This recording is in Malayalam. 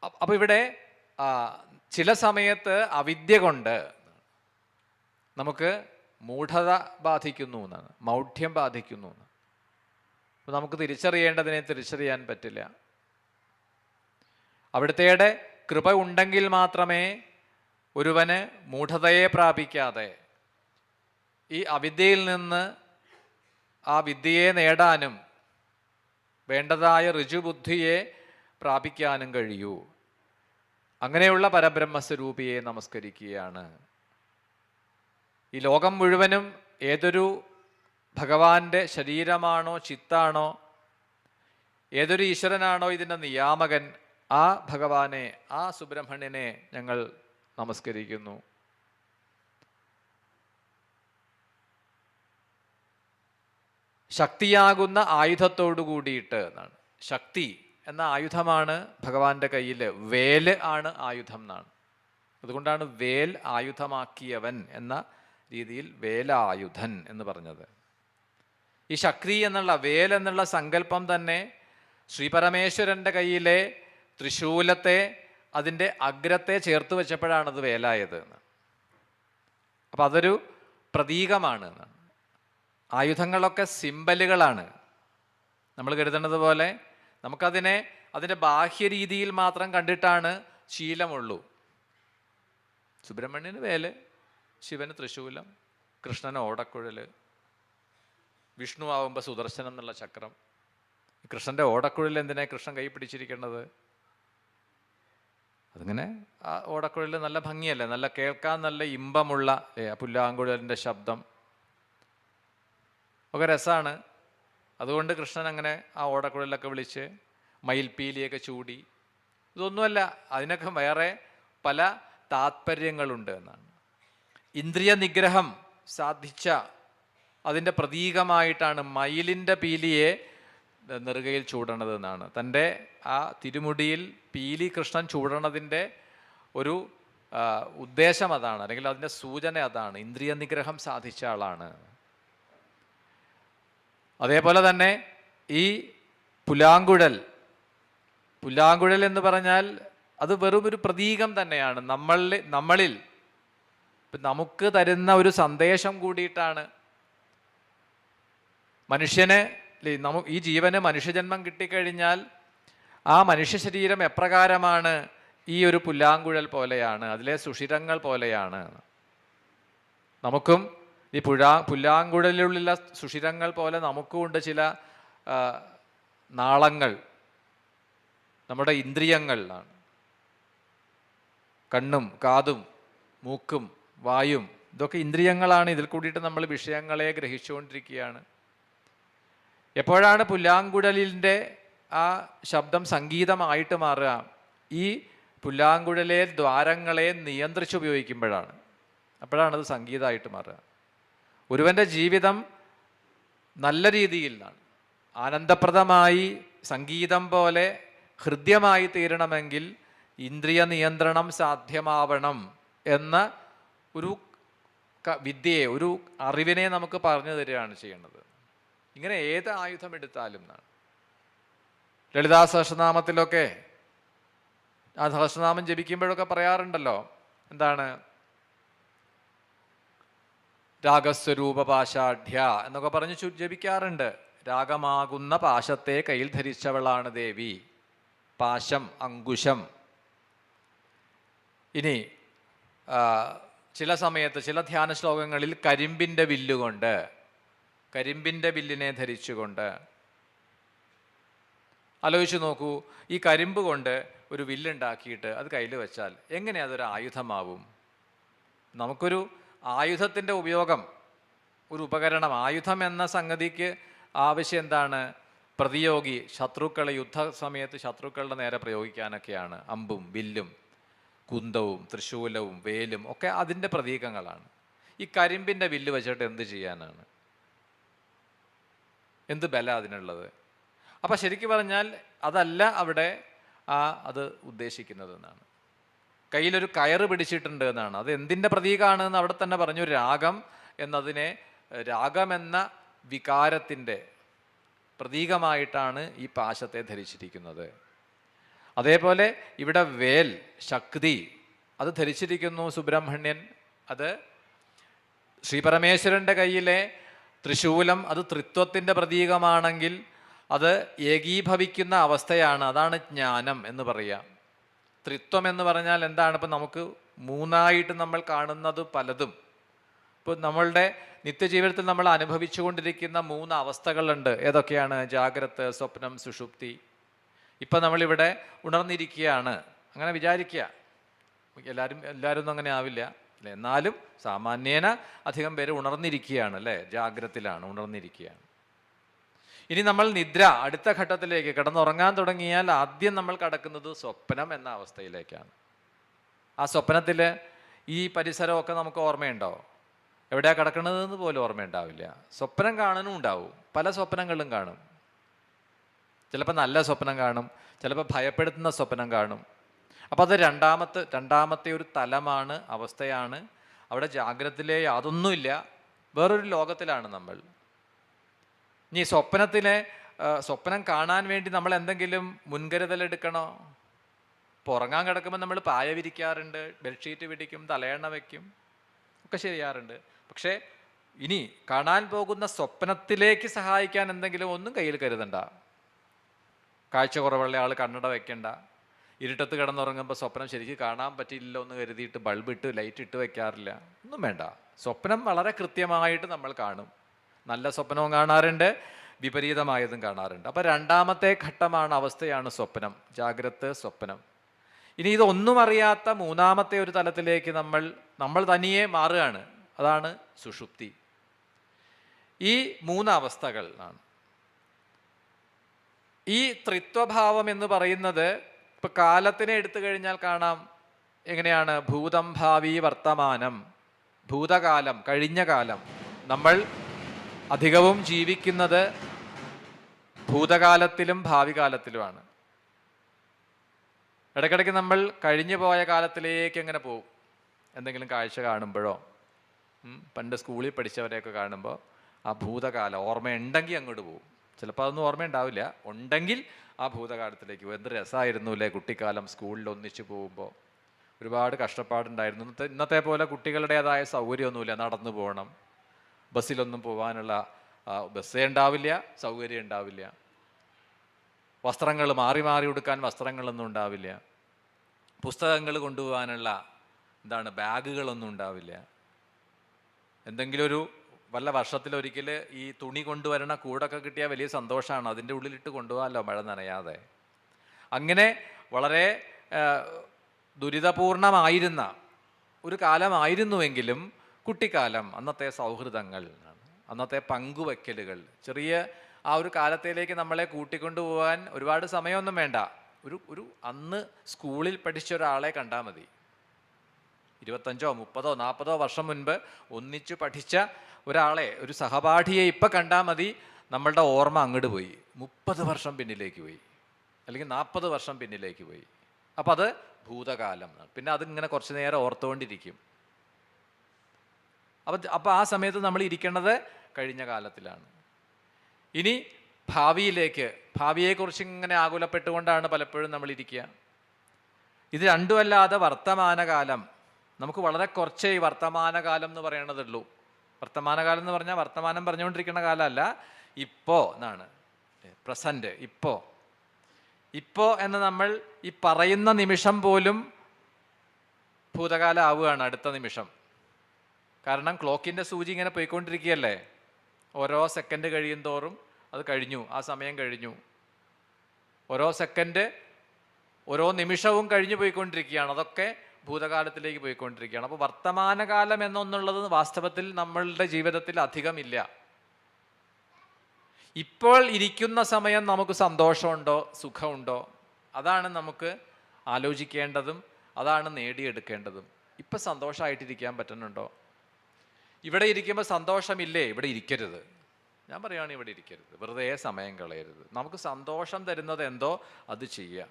അപ്പോൾ ഇവിടെ ചില സമയത്ത് അവിദ്യ കൊണ്ട് നമുക്ക് മൂഢത ബാധിക്കുന്നു എന്നാണ്, മൗഢ്യം ബാധിക്കുന്നു എന്ന്. അപ്പോൾ നമുക്ക് തിരിച്ചറിയേണ്ടതിനെ തിരിച്ചറിയാൻ പറ്റില്ല. അവിടുത്തെ കൃപ ഉണ്ടെങ്കിൽ മാത്രമേ ഒരുവന് മൂഢതയെ പ്രാപിക്കാതെ ഈ അവിദ്യയിൽ നിന്ന് ആ വിദ്യയെ നേടാനും വേണ്ടതായ ഋജുബുദ്ധിയെ പ്രാപിക്കാനും കഴിയൂ. അങ്ങനെയുള്ള പരബ്രഹ്മസ്വരൂപിയെ നമസ്കരിക്കുകയാണ്. ഈ ലോകം മുഴുവനും ഏതൊരു ഭഗവാന്റെ ശരീരമാണോ ചിത്താണോ, ഏതൊരു ഈശ്വരനാണോ ഇതിൻ്റെ നിയാമകൻ, ആ ഭഗവാനെ, ആ സുബ്രഹ്മണ്യനെ ഞങ്ങൾ നമസ്കരിക്കുന്നു. ശക്തിയാകുന്ന ആയുധത്തോടു കൂടിയിട്ട് എന്നാണ്. ശക്തി എന്ന ആയുധമാണ് ഭഗവാന്റെ കയ്യിൽ. വേല് ആണ് ആയുധം എന്നാണ്. അതുകൊണ്ടാണ് വേൽ ആയുധമാക്കിയവൻ എന്ന രീതിയിൽ വേലായുധൻ എന്ന് പറഞ്ഞത്. ഈ ശക്തി എന്നുള്ള വേൽ എന്നുള്ള സങ്കല്പം തന്നെ ശ്രീപരമേശ്വരൻ്റെ കയ്യിലെ ത്രിശൂലത്തെ, അതിൻ്റെ അഗ്രത്തെ ചേർത്ത് വെച്ചപ്പോഴാണത് വേലായത് എന്ന്. അപ്പം അതൊരു പ്രതീകമാണ് എന്നാണ്. ആയുധങ്ങളൊക്കെ സിംബലുകളാണ്. നമ്മൾ കരുതുന്നത് പോലെ നമുക്കതിനെ അതിൻ്റെ ബാഹ്യരീതിയിൽ മാത്രം കണ്ടിട്ടാണ് ശീലമുള്ളൂ. സുബ്രഹ്മണ്യന് വേല്, ശിവന് തൃശൂലം, കൃഷ്ണന് ഓടക്കുഴൽ, വിഷ്ണു ആവുമ്പോൾ സുദർശനം എന്നുള്ള ചക്രം. കൃഷ്ണൻ്റെ ഓടക്കുഴൽ എന്തിനാ കൃഷ്ണൻ കൈ പിടിച്ചിരിക്കേണ്ടത്? അതിങ്ങനെ ആ ഓടക്കുഴൽ നല്ല ഭംഗിയല്ലേ, നല്ല കേൾക്കാൻ നല്ല ഇമ്പമുള്ള പുല്ലാങ്കുഴലിൻ്റെ ശബ്ദം ഒക്കെ രസമാണ്. അതുകൊണ്ട് കൃഷ്ണൻ അങ്ങനെ ആ ഓടക്കുഴലൊക്കെ വിളിച്ച് മയിൽപ്പീലിയൊക്കെ ചൂടി. ഇതൊന്നുമല്ല, അതിനൊക്കെ വേറെ പല താത്പര്യങ്ങളുണ്ട് എന്നാണ്. ഇന്ദ്രിയ നിഗ്രഹം സാധിച്ച അതിൻ്റെ പ്രതീകമായിട്ടാണ് മയിലിൻ്റെ പീലിയെ നെറുകയിൽ ചൂടണത് എന്നാണ്. തൻ്റെ ആ തിരുമുടിയിൽ പീലി കൃഷ്ണൻ ചൂടണതിൻ്റെ ഒരു ഉദ്ദേശം അതാണ്, അല്ലെങ്കിൽ അതിൻ്റെ സൂചന അതാണ്. ഇന്ദ്രിയ നിഗ്രഹം സാധിച്ച ആളാണ്. അതേപോലെ തന്നെ ഈ പുല്ലാങ്കുഴൽ എന്ന് പറഞ്ഞാൽ അത് വെറും ഒരു പ്രതീകം തന്നെയാണ്. നമ്മളിൽ നമുക്ക് തരുന്ന ഒരു സന്ദേശം കൂടിയിട്ടാണ്. മനുഷ്യന്, ഈ ജീവന് മനുഷ്യജന്മം കിട്ടിക്കഴിഞ്ഞാൽ ആ മനുഷ്യ ശരീരം എപ്രകാരമാണ് ഈ ഒരു പുല്ലാങ്കുഴൽ പോലെയാണ്, അതിലെ സുഷിരങ്ങൾ പോലെയാണ്. നമുക്കും ഈ പുല്ലാങ്കുഴലിലുള്ള സുഷിരങ്ങൾ പോലെ നമുക്കുമുണ്ട് ചില നാളങ്ങൾ, നമ്മുടെ ഇന്ദ്രിയങ്ങളിലാണ്. കണ്ണും കാതും മൂക്കും വായും ഇതൊക്കെ ഇന്ദ്രിയങ്ങളാണ്. ഇതിൽ കൂടിയിട്ട് നമ്മൾ വിഷയങ്ങളെ ഗ്രഹിച്ചുകൊണ്ടിരിക്കുകയാണ്. എപ്പോഴാണ് പുല്ലാങ്കുഴലിൻ്റെ ആ ശബ്ദം സംഗീതമായിട്ട് മാറുക? ഈ പുല്ലാങ്കുഴലെ ദ്വാരങ്ങളെ നിയന്ത്രിച്ചുപയോഗിക്കുമ്പോഴാണ്. അപ്പോഴാണത് സംഗീതമായിട്ട് മാറുക. ഒരുവൻ്റെ ജീവിതം നല്ല രീതിയിലാണ് ആനന്ദപ്രദമായി സംഗീതം പോലെ ഹൃദ്യമായി തീരണമെങ്കിൽ ഇന്ദ്രിയ നിയന്ത്രണം സാധ്യമാവണം എന്ന ഒരു വിദ്യയെ, ഒരു അറിവിനെ നമുക്ക് പറഞ്ഞു തരികയാണ് ചെയ്യുന്നത്. ഇങ്ങനെ ഏത് ആയുധം എടുത്താലും എന്നാണ്. ലളിതാ സഹസ്രനാമത്തിലൊക്കെ ആ സഹസ്രനാമം ജപിക്കുമ്പോഴൊക്കെ പറയാറുണ്ടല്ലോ, എന്താണ്? രാഗസ്വരൂപ പാശാഢ്യ എന്നൊക്കെ പറഞ്ഞ് ജപിക്കാറുണ്ട്. രാഗമാകുന്ന പാശത്തെ കയ്യിൽ ധരിച്ചവളാണ് ദേവി. പാശം, അങ്കുശം. ഇനി ചില സമയത്ത് ചില ധ്യാന ശ്ലോകങ്ങളിൽ കരിമ്പിൻ്റെ വില്ലുകൊണ്ട്, കരിമ്പിൻ്റെ വില്ലിനെ ധരിച്ചുകൊണ്ട്. ആലോചിച്ച് നോക്കൂ, ഈ കരിമ്പ് കൊണ്ട് ഒരു വില്ലുണ്ടാക്കിയിട്ട് അത് കയ്യിൽ വെച്ചാൽ എങ്ങനെ അതൊരു ആയുധമാവും? നമുക്കൊരു ആയുധത്തിൻ്റെ ഉപയോഗം, ഒരു ഉപകരണം, ആയുധം എന്ന സംഗതിക്ക് ആവശ്യം എന്താണ്? പ്രതിയോഗി, ശത്രുക്കളെ യുദ്ധ സമയത്ത് ശത്രുക്കളുടെ നേരെ പ്രയോഗിക്കാനൊക്കെയാണ് അമ്പും വില്ലും കുന്തവും തൃശൂലവും വേലും ഒക്കെ അതിൻ്റെ പ്രതീകങ്ങളാണ്. ഈ കരിമ്പിൻ്റെ വില്ല് വെച്ചിട്ട് എന്ത് ചെയ്യാനാണ്? എന്ത് ബല അതിനുള്ളത്? അപ്പം ശരിക്കും പറഞ്ഞാൽ അതല്ല അവിടെ അത് ഉദ്ദേശിക്കുന്നത് എന്നാണ്. കയ്യിലൊരു കയറ് പിടിച്ചിട്ടുണ്ട് എന്നാണ്. അത് എന്തിൻ്റെ പ്രതീകമാണെന്ന് അവിടെ തന്നെ പറഞ്ഞു. രാഗം എന്നതിനെ, രാഗമെന്ന വികാരത്തിൻ്റെ പ്രതീകമായിട്ടാണ് ഈ പാശത്തെ ധരിച്ചിരിക്കുന്നത്. അതേപോലെ ഇവിടെ വേൽ, ശക്തി, അത് ധരിച്ചിരിക്കുന്നു സുബ്രഹ്മണ്യൻ. അത് ശ്രീപരമേശ്വരൻ്റെ കയ്യിലെ ത്രിശൂലം അത് ത്രിത്വത്തിൻ്റെ പ്രതീകമാണെങ്കിൽ അത് ഏകീഭവിക്കുന്ന അവസ്ഥയാണ്. അതാണ് ജ്ഞാനം എന്ന് പറയുക. ത്രിത്വം എന്ന് പറഞ്ഞാൽ എന്താണ്? ഇപ്പം നമുക്ക് മൂന്നായിട്ട് നമ്മൾ കാണുന്നത് പലതും. ഇപ്പോൾ നമ്മളുടെ നിത്യജീവിതത്തിൽ നമ്മൾ അനുഭവിച്ചു കൊണ്ടിരിക്കുന്ന 3 അവസ്ഥകളുണ്ട്. ഏതൊക്കെയാണ്? ജാഗ്രത്, സ്വപ്നം, സുഷുപ്തി. ഇപ്പം നമ്മളിവിടെ ഉണർന്നിരിക്കുകയാണ്, അങ്ങനെ വിചാരിക്കുക. എല്ലാവരും ഒന്നും അങ്ങനെ ആവില്ല അല്ലേ? എന്നാലും സാമാന്യേന അധികം പേര് ഉണർന്നിരിക്കുകയാണ് അല്ലേ? ജാഗ്രത്തിലാണ്, ഉണർന്നിരിക്കുകയാണ്. ഇനി നമ്മൾ നിദ്ര, അടുത്ത ഘട്ടത്തിലേക്ക് കിടന്നുറങ്ങാൻ തുടങ്ങിയാൽ ആദ്യം നമ്മൾ കടക്കുന്നത് സ്വപ്നം എന്ന അവസ്ഥയിലേക്കാണ്. ആ സ്വപ്നത്തിൽ ഈ പരിസരമൊക്കെ നമുക്ക് ഓർമ്മയുണ്ടോ? എവിടെയാണ് കിടക്കുന്നതെന്ന് പോലും ഓർമ്മയുണ്ടാവില്ല. സ്വപ്നം കാണാനും ഉണ്ടാവും, പല സ്വപ്നങ്ങളും കാണും. ചിലപ്പോൾ നല്ല സ്വപ്നം കാണും, ചിലപ്പോൾ ഭയപ്പെടുത്തുന്ന സ്വപ്നം കാണും. അപ്പോൾ അത് രണ്ടാമത്തെ ഒരു തലമാണ്, അവസ്ഥയാണ്. അവിടെ ജാഗ്രതയിലെ യാതൊന്നുമില്ല, വേറൊരു ലോകത്തിലാണ് നമ്മൾ. ഇനി സ്വപ്നം കാണാൻ വേണ്ടി നമ്മൾ എന്തെങ്കിലും മുൻകരുതലെടുക്കണോ? ഇപ്പോൾ ഉറങ്ങാൻ കിടക്കുമ്പോൾ നമ്മൾ പായ വിരിക്കാറുണ്ട്, ബെഡ്ഷീറ്റ് പിടിക്കും, തലയണ വയ്ക്കും, ഒക്കെ ചെയ്യാറുണ്ട്. പക്ഷേ ഇനി കാണാൻ പോകുന്ന സ്വപ്നത്തിലേക്ക് സഹായിക്കാൻ എന്തെങ്കിലും ഒന്നും കയ്യിൽ കരുതണ്ട. കാഴ്ച കുറവുള്ള ആൾ കണ്ണട വെക്കണ്ട. ഇരുട്ടത്ത് കിടന്നുറങ്ങുമ്പോൾ സ്വപ്നം ശരിക്കും കാണാൻ പറ്റില്ലല്ലോ എന്ന് കരുതിയിട്ട് ബൾബിട്ട് ലൈറ്റ് ഇട്ട് വെക്കാറില്ല. ഒന്നും വേണ്ട. സ്വപ്നം വളരെ കൃത്യമായിട്ട് നമ്മൾ കാണും. നല്ല സ്വപ്നവും കാണാറുണ്ട്, വിപരീതമായതും കാണാറുണ്ട്. അപ്പോൾ രണ്ടാമത്തെ ഘട്ടമാണ്, അവസ്ഥയാണ് സ്വപ്നം, ജാഗ്രത് സ്വപ്നം. ഇനി ഇതൊന്നും അറിയാത്ത മൂന്നാമത്തെ ഒരു തലത്തിലേക്ക് നമ്മൾ തനിയെ മാറുകയാണ്. അതാണ് സുഷുപ്തി. ഈ 3 അവസ്ഥകൾ ആണ്. ഈ ത്രിത്വഭാവം എന്ന് പറയുന്നത് ഇപ്പൊ കാലത്തിനെ എടുത്തു കഴിഞ്ഞാൽ കാണാം എങ്ങനെയാണ്? ഭൂതം, ഭാവി, വർത്തമാനം. ഭൂതകാലം, കഴിഞ്ഞ കാലം. നമ്മൾ അധികവും ജീവിക്കുന്നത് ഭൂതകാലത്തിലും ഭാവി കാലത്തിലുമാണ്. ഇടയ്ക്കിടയ്ക്ക് നമ്മൾ കഴിഞ്ഞു പോയ കാലത്തിലേക്ക് എങ്ങനെ പോകും? എന്തെങ്കിലും കാഴ്ച കാണുമ്പോഴോ, പണ്ട് സ്കൂളിൽ പഠിച്ചവരെയൊക്കെ കാണുമ്പോൾ ആ ഭൂതകാലം ഓർമ്മയുണ്ടെങ്കിൽ അങ്ങോട്ട് പോകും. ചിലപ്പോൾ അതൊന്നും ഓർമ്മയുണ്ടാവില്ല, ഉണ്ടെങ്കിൽ ആ ഭൂതകാലത്തിലേക്ക് പോകും. എന്ത് രസമായിരുന്നു അല്ലേ കുട്ടിക്കാലം, സ്കൂളിൽ ഒന്നിച്ചു പോകുമ്പോൾ. ഒരുപാട് കഷ്ടപ്പാടുണ്ടായിരുന്നു. ഇന്നത്തെ പോലെ കുട്ടികളുടേതായ സൗകര്യമൊന്നുമില്ല. നടന്നു പോകണം, ബസ്സിലൊന്നും പോകാനുള്ള ബസ്സേ ഉണ്ടാവില്ല, സൗകര്യം ഉണ്ടാവില്ല. വസ്ത്രങ്ങൾ മാറി മാറി ഉടുക്കാൻ വസ്ത്രങ്ങളൊന്നും ഉണ്ടാവില്ല. പുസ്തകങ്ങൾ കൊണ്ടുപോകാനുള്ള ബാഗുകളൊന്നും ഉണ്ടാവില്ല. എന്തെങ്കിലും വല്ല വർഷത്തിലൊരിക്കൽ ഈ തുണി കൊണ്ടുവരണ കൂടൊക്കെ കിട്ടിയാൽ വലിയ സന്തോഷമാണ്. അതിൻ്റെ ഉള്ളിലിട്ട് കൊണ്ടുപോകാമല്ലോ മഴ നനയാതെ. അങ്ങനെ വളരെ ദുരിതപൂർണമായിരുന്ന ഒരു കാലമായിരുന്നുവെങ്കിലും കുട്ടിക്കാലം, അന്നത്തെ സൗഹൃദങ്ങൾ, അന്നത്തെ പങ്കുവയ്ക്കലുകൾ, ചെറിയ ആ ഒരു കാലത്തിലേക്ക് നമ്മളെ കൂട്ടിക്കൊണ്ടുപോകാൻ ഒരുപാട് സമയമൊന്നും വേണ്ട. അന്ന് സ്കൂളിൽ പഠിച്ച ഒരാളെ കണ്ടാൽ മതി. 25, 30, 40 വർഷം മുൻപ് ഒന്നിച്ചു പഠിച്ച ഒരാളെ, ഒരു സഹപാഠിയെ ഇപ്പം കണ്ടാൽ മതി, നമ്മളുടെ ഓർമ്മ അങ്ങോട്ട് പോയി. 30 വർഷം പിന്നിലേക്ക് പോയി, അല്ലെങ്കിൽ 40 വർഷം പിന്നിലേക്ക് പോയി. അപ്പം അത് ഭൂതകാലം. പിന്നെ അതിങ്ങനെ കുറച്ച് നേരം ഓർത്തുകൊണ്ടിരിക്കും. അപ്പം ആ സമയത്ത് നമ്മൾ ഇരിക്കേണ്ടത് കഴിഞ്ഞ കാലത്തിലാണ്. ഇനി ഭാവിയെക്കുറിച്ച് ഇങ്ങനെ ആകുലപ്പെട്ടുകൊണ്ടാണ് പലപ്പോഴും നമ്മൾ ഇരിക്കുക. ഇത് രണ്ടുമല്ലാതെ വർത്തമാനകാലം, നമുക്ക് വളരെ കുറച്ചേ ഈ വർത്തമാനകാലം എന്ന് പറയണതുള്ളൂ. വർത്തമാനകാലം എന്ന് പറഞ്ഞാൽ വർത്തമാനം പറഞ്ഞുകൊണ്ടിരിക്കുന്ന കാലമല്ല, ഇപ്പോൾ എന്നാണ്. പ്രസൻറ്റ്, ഇപ്പോൾ എന്ന് നമ്മൾ ഈ പറയുന്ന നിമിഷം പോലും ഭൂതകാലം ആവുകയാണ് അടുത്ത നിമിഷം. കാരണം ക്ലോക്കിൻ്റെ സൂചി ഇങ്ങനെ പോയിക്കൊണ്ടിരിക്കുകയല്ലേ. ഓരോ സെക്കൻഡ് കഴിയും തോറും അത് കഴിഞ്ഞു, ആ സമയം കഴിഞ്ഞു. ഓരോ സെക്കൻഡ്, ഓരോ നിമിഷവും കഴിഞ്ഞു പോയിക്കൊണ്ടിരിക്കുകയാണ്. അതൊക്കെ ഭൂതകാലത്തിലേക്ക് പോയിക്കൊണ്ടിരിക്കുകയാണ്. അപ്പോൾ വർത്തമാനകാലം എന്നൊന്നുള്ളത് വാസ്തവത്തിൽ നമ്മളുടെ ജീവിതത്തിൽ അധികമില്ല. ഇപ്പോൾ ഇരിക്കുന്ന സമയം നമുക്ക് സന്തോഷമുണ്ടോ, സുഖമുണ്ടോ? അതാണ് നമുക്ക് ആലോചിക്കേണ്ടതും, അതാണ് നേടിയെടുക്കേണ്ടതും. ഇപ്പം സന്തോഷമായിട്ടിരിക്കാൻ പറ്റുന്നുണ്ടോ? ഇവിടെ ഇരിക്കുമ്പോൾ സന്തോഷമില്ലേ? ഇവിടെ ഇരിക്കരുത്. ഞാൻ പറയുകയാണെങ്കിൽ ഇവിടെ ഇരിക്കരുത്, വെറുതെ സമയം കളയരുത്. നമുക്ക് സന്തോഷം തരുന്നത് എന്തോ അത് ചെയ്യുക.